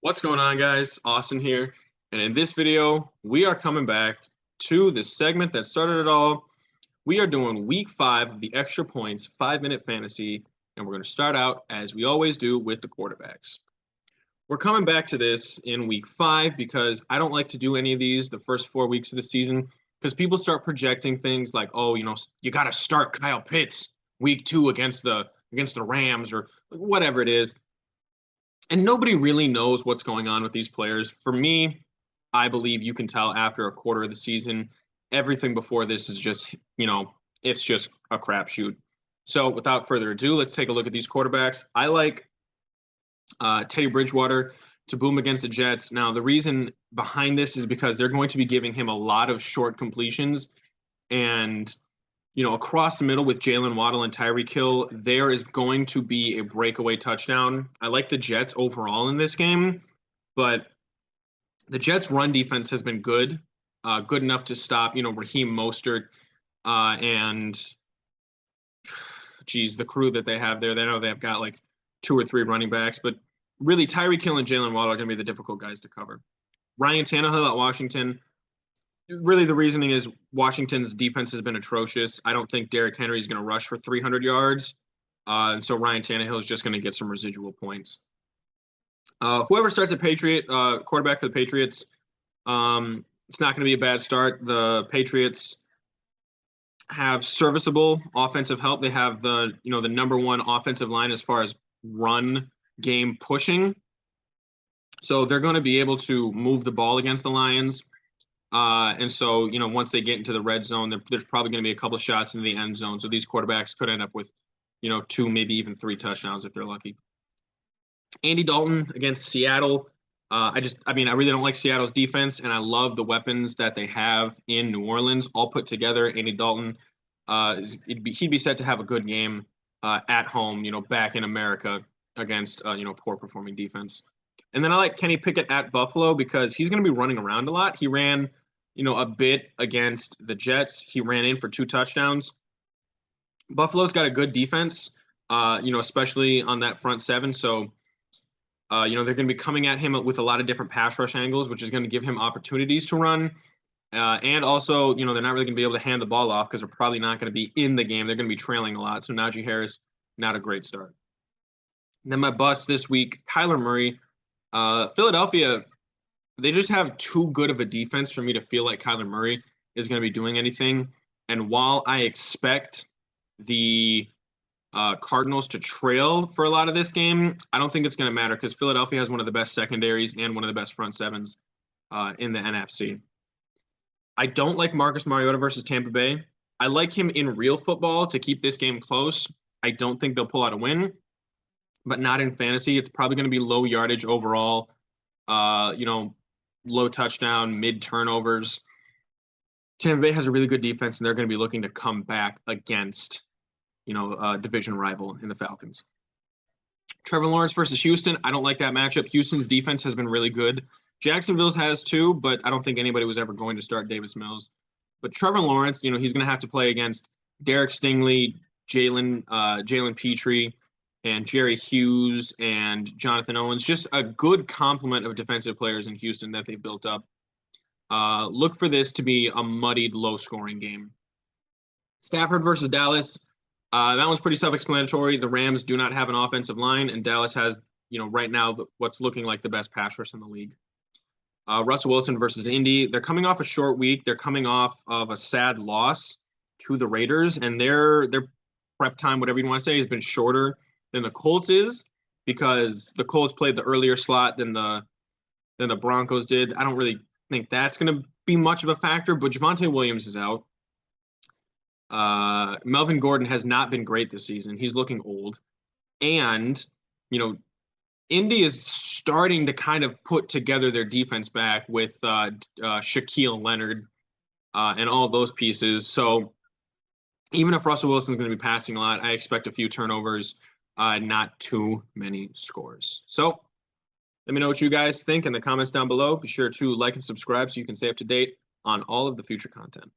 What's going on, guys? Austin here. And in this video, we are coming back to the segment that started it all. We are doing week 5 of the Extra Points 5-minute fantasy, and we're going to start out, as we always do, with the quarterbacks. We're coming back to this in week 5 because I don't like to do any of these the first 4 weeks of the season because people start projecting things like, oh, you got to start Kyle Pitts week 2 against the Rams or whatever it is. And nobody really knows what's going on with these players. For me, I believe you can tell after a quarter of the season, everything before this is just, it's just a crapshoot. So without further ado, let's take a look at these quarterbacks. I like Teddy Bridgewater to boom against the Jets. Now, the reason behind this is because they're going to be giving him a lot of short completions. And across the middle with Jalen Waddle and Tyreek Hill, there is going to be a breakaway touchdown. I like the Jets overall in this game, but the Jets' run defense has been good enough to stop, Raheem Mostert and, the crew that they have there. They know they've got like 2 or 3 running backs, but really Tyreek Hill and Jalen Waddle are going to be the difficult guys to cover. Ryan Tannehill at Washington. Really, the reasoning is Washington's defense has been atrocious. I don't think Derrick Henry is going to rush for 300 yards. And so Ryan Tannehill is just going to get some residual points. Whoever starts at quarterback for the Patriots, it's not going to be a bad start. The Patriots have serviceable offensive help. They have the number 1 offensive line as far as run game pushing. So they're going to be able to move the ball against the Lions. And so, once they get into the red zone, there's probably going to be a couple of shots into the end zone. So these quarterbacks could end up with, 2, maybe even 3 touchdowns if they're lucky. Andy Dalton against Seattle. I really don't like Seattle's defense, and I love the weapons that they have in New Orleans all put together. Andy Dalton, he'd be set to have a good game at home, back in America against, poor performing defense. And then I like Kenny Pickett at Buffalo because he's going to be running around a lot. He ran, a bit against the Jets. He ran in for 2 touchdowns. Buffalo's got a good defense, especially on that front 7. So, they're going to be coming at him with a lot of different pass rush angles, which is going to give him opportunities to run. And also, they're not really going to be able to hand the ball off because they're probably not going to be in the game. They're going to be trailing a lot. So Najee Harris, not a great start. And then my bust this week, Kyler Murray. Philadelphia, they just have too good of a defense for me to feel like Kyler Murray is going to be doing anything. And while I expect the Cardinals to trail for a lot of this game, I don't think it's going to matter because Philadelphia has one of the best secondaries and one of the best front 7s in the NFC. I don't like Marcus Mariota versus Tampa Bay. I like him in real football to keep this game close. I don't think they'll pull out a win, but not in fantasy. It's probably going to be low yardage overall, low touchdown, mid turnovers. Tampa Bay has a really good defense, and they're going to be looking to come back against, a division rival in the Falcons. Trevor Lawrence versus Houston. I don't like that matchup. Houston's defense has been really good. Jacksonville's has too, but I don't think anybody was ever going to start Davis Mills. But Trevor Lawrence, he's going to have to play against Derek Stingley, Jalen Petrie, and Jerry Hughes and Jonathan Owens. Just a good complement of defensive players in Houston that they've built up. Look for this to be a muddied, low-scoring game. Stafford versus Dallas. That one's pretty self-explanatory. The Rams do not have an offensive line, and Dallas has, right now, what's looking like the best pass rush in the league. Russell Wilson versus Indy. They're coming off a short week. They're coming off of a sad loss to the Raiders, and their prep time, whatever you want to say, has been shorter than the Colts is because the Colts played the earlier slot than the Broncos did. I don't really think that's going to be much of a factor, but Javonte Williams is out. Melvin Gordon has not been great this season. He's looking old. And, Indy is starting to kind of put together their defense back with Shaquille Leonard and all those pieces. So even if Russell Wilson's going to be passing a lot, I expect a few turnovers, not too many scores. So let me know what you guys think in the comments down below. Be sure to like and subscribe so you can stay up to date on all of the future content.